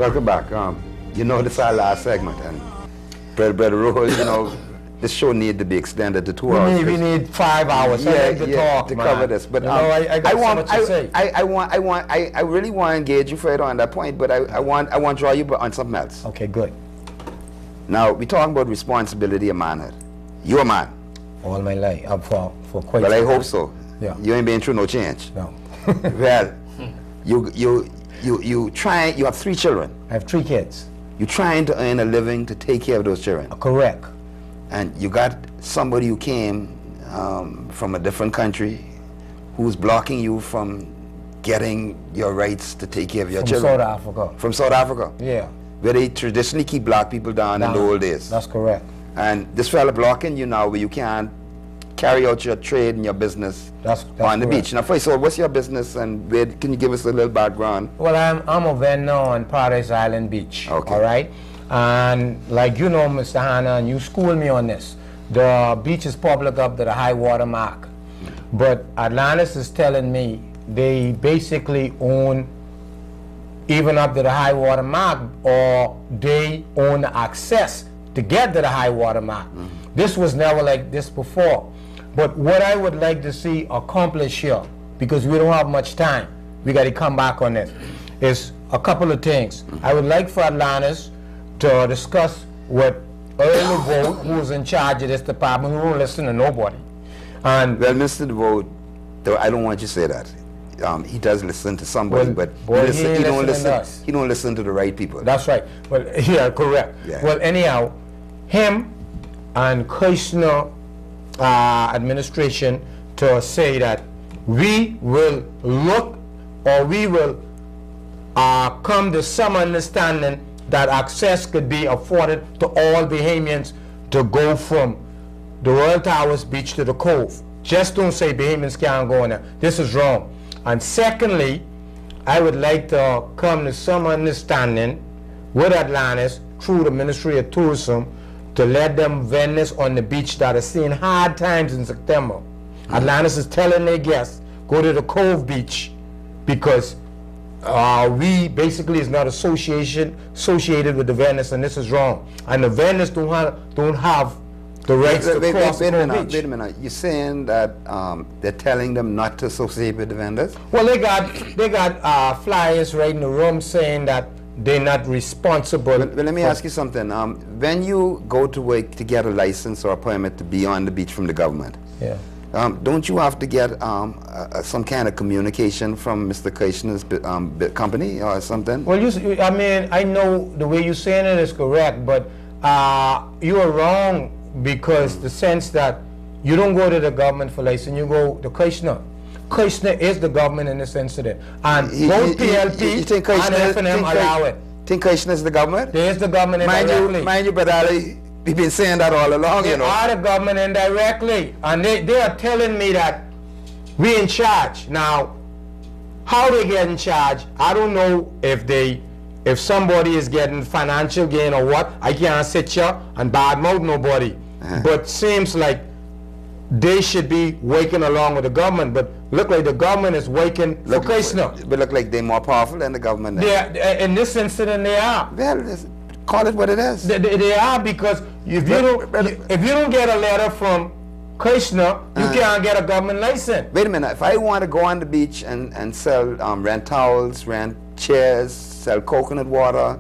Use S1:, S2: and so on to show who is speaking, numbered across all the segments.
S1: Welcome back. You know, this is our last segment, and Brother Rolle, you know, this show need to be extended to 2 hours.
S2: We need 5 hours.
S1: To
S2: talk,
S1: to
S2: man.
S1: cover this. But I really want to engage you further on that point. But I want to draw you on something else.
S2: Okay, good.
S1: Now we're talking about responsibility of manhood. You're a man.
S2: All my life, for quite.
S1: Well, I hope so.
S2: Yeah.
S1: You ain't been through no change.
S2: No.
S1: Well, you try. You have 3 children.
S2: I have 3 kids.
S1: You're trying to earn a living to take care of those children.
S2: Correct.
S1: And you got somebody who came from a different country who's blocking you from getting your rights to take care of your children.
S2: From South Africa.
S1: From South Africa.
S2: Yeah.
S1: Where they traditionally keep black people down in the old days.
S2: That's correct.
S1: And this fella blocking you now where you can't carry out your trade and your business
S2: that's
S1: on the
S2: correct.
S1: beach. Now first of all, what's your business and where, can you give us a little background?
S2: Well, I'm a vendor on Paradise Island Beach.
S1: Okay.
S2: All right? And like you know, Mr. Hanna, and you schooled me on this, the beach is public up to the high water mark. But Atlantis is telling me they basically own even up to the high water mark, or they own the access to get to the high water mark. This was never like this before. But what I would like to see accomplished here, because we don't have much time, we got to come back on this, is a couple of things. I would like for Atlantis to discuss with Earl DeVoe, who's in charge of this department, who don't listen to nobody. And
S1: well, Mr. DeVoe, though I don't want you to say that. He does listen to somebody, but he don't listen to the right people.
S2: That's right. Well, yeah, correct.
S1: Yeah.
S2: Well, anyhow, him and Kirshner administration to say that we will look, or we will come to some understanding that access could be afforded to all Bahamians to go from the Royal Towers Beach to the Cove. Just don't say Bahamians can't go in there. This is wrong. And secondly, I would like to come to some understanding with Atlantis through the Ministry of Tourism to let them vendors on the beach that are seeing hard times in September. Atlantis is telling their guests, go to the Cove Beach, because we basically is not associated with the vendors, and this is wrong. And the vendors don't have the rights to cross the Cove Beach.
S1: Wait a minute. You're saying that they're telling them not to associate with the vendors?
S2: Well, they got flyers right in the room saying that they're not responsible.
S1: But let me ask you something. When you go to work to get a license or a permit to be on the beach from the government,
S2: yeah.
S1: Don't you have to get some kind of communication from Mr. Kirshner's company or something?
S2: Well, I mean, I know the way you're saying it is correct, but you are wrong, because the sense that you don't go to the government for license, you go to Kirshner. Kirshner is the government in this incident, and both PLP and F&M allow it.
S1: Think Kirshner is the government?
S2: There is the government indirectly.
S1: Mind you, Brother Ali, we've been saying that all along, you know.
S2: They are the government indirectly, and they are telling me that we're in charge. Now, how they get in charge, I don't know if somebody is getting financial gain or what. I can't sit here and badmouth nobody. But seems like they should be working along with the government, but look like the government is working for Kirshner.
S1: But look like they're more powerful than the government.
S2: In this incident, they are.
S1: Well, call it what it is.
S2: They are, because if you don't get a letter from Kirshner, you can't get a government license.
S1: Wait a minute. If I want to go on the beach and sell, rent towels, rent chairs, sell coconut water,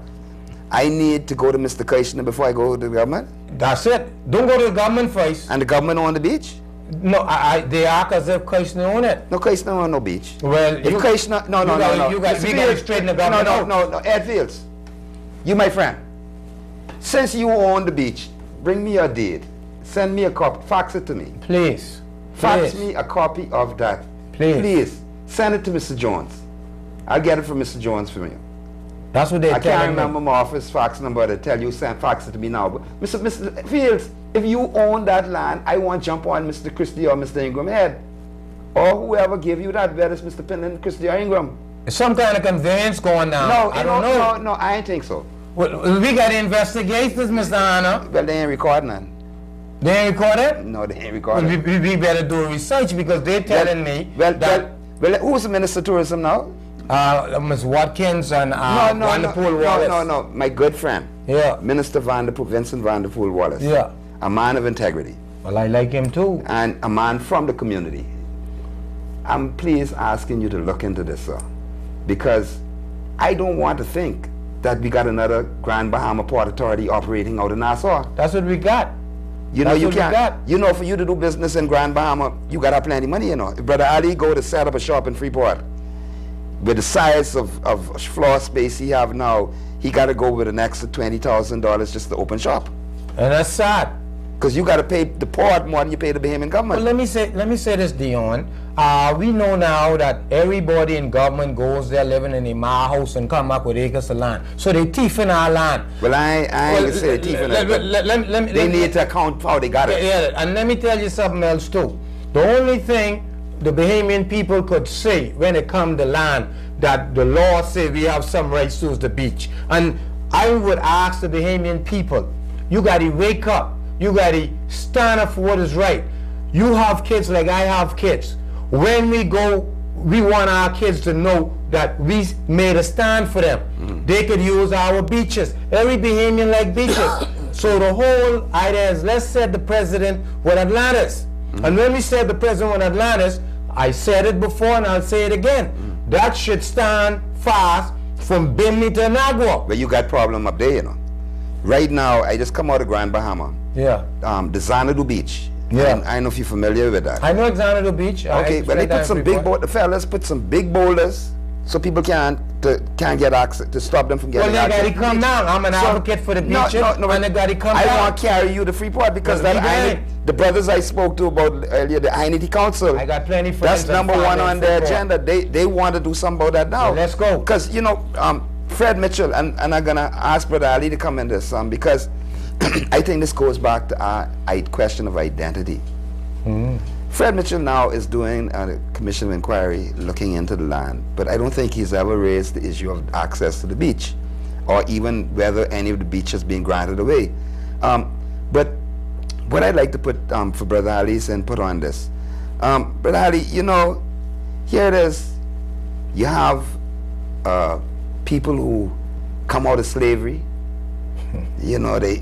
S1: I need to go to Mr. Kirshner before I go to the government?
S2: That's it. Don't go to the government first.
S1: And the government on the beach?
S2: No, they act as if Kirshner own it.
S1: No, Kirshner on no beach.
S2: Well,
S1: if Kirshner, no.
S2: We got to straighten the government out.
S1: No, Ed Fields, you my friend. Since you own the beach, bring me your deed. Send me a copy. Fax it to me.
S2: Please.
S1: Fax me a copy of that.
S2: Please.
S1: Send it to Mr. Jones. I'll get it from Mr. Jones for you.
S2: That's what they're telling me.
S1: I can't remember my office fax number to tell you, fax it to me now. But Mr. Fields, if you own that land, I want to jump on Mr. Christie or Mr. Ingram head. Or whoever gave you that, whether it's Mr. Pinlan, Christie or Ingram.
S2: It's some kind of conveyance going on.
S1: No,
S2: I don't know.
S1: No, I ain't think so.
S2: Well, we got to investigate this, Mr. Hanna.
S1: Well, they ain't recording none.
S2: They ain't recorded?
S1: No, they ain't recording.
S2: We better do research, because they're telling me
S1: Well, who's the Minister of Tourism now?
S2: Ms. Watkins and Vanderpool Wallace.
S1: No. My good friend.
S2: Yeah.
S1: Minister Vincent Vanderpool Wallace.
S2: Yeah.
S1: A man of integrity.
S2: Well, I like him too.
S1: And a man from the community. I'm please asking you to look into this, sir. Because I don't want to think that we got another Grand Bahama Port Authority operating out of Nassau.
S2: That's what we got.
S1: You know, you can't. You know, for you to do business in Grand Bahama, you got to have plenty of money, you know. If Brother Ali go to set up a shop in Freeport, with the size of floor space he have now, he got to go with an extra $20,000 just to open shop.
S2: And that's sad.
S1: Because you got to pay the port more than you pay the Bahamian government.
S2: Well, let me say this, Dion. We know now that everybody in government goes there living in a ma house and come up with acres of land. So they thieving our land.
S1: Well, I ain't gonna say they thieving it. They need to account for how they got it.
S2: Yeah, and let me tell you something else too. The only thing the Bahamian people could say when it comes to land that the law say we have some rights to is the beach. And I would ask the Bahamian people, you got to wake up. You got to stand up for what is right. You have kids like I have kids. When we go, we want our kids to know that we made a stand for them. They could use our beaches. Every Bahamian like beaches. So the whole idea is, let's set the president with Atlantis. And when we set the president with Atlantis, I said it before and I'll say it again. That should stand fast from Bimini to Nagua.
S1: But you got problem up there, you know. Right now, I just come out of Grand Bahama.
S2: Yeah.
S1: The Xanadu Beach.
S2: Yeah.
S1: I don't know if you're familiar with that.
S2: I know Xanadu Beach.
S1: Okay, but they put some big boulders. The fellas put some big boulders so people can't get access, to stop them from getting access.
S2: Well, they got to come down. I'm an advocate for the beaches. No,
S1: and
S2: they got to come down.
S1: I want to carry you to Freeport because the brothers I spoke to about earlier, the Identity Council.
S2: I got plenty of friends.
S1: That's number one on their agenda. They want to do something about that now.
S2: So let's go.
S1: Because, you know, Fred Mitchell, and I'm going to ask Brother Ali to come in this, because I think this goes back to our question of identity. Fred Mitchell now is doing a commission of inquiry looking into the land, but I don't think he's ever raised the issue of access to the beach, or even whether any of the beach has been granted away. But what I'd like to put for Brother Ali's input on this, Brother Ali, you know, here it is. You have people who come out of slavery. You know, they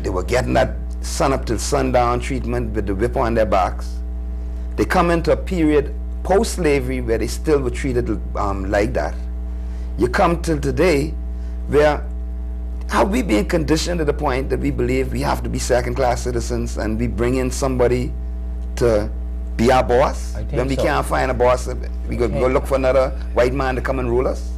S1: were getting that sun up till sundown treatment with the whip on their backs. They come into a period post-slavery where they still were treated like that. You come till today where have we been conditioned to the point that we believe we have to be second-class citizens and we bring in somebody to be our boss? When we can't find a boss, we go look for another white man to come and rule us?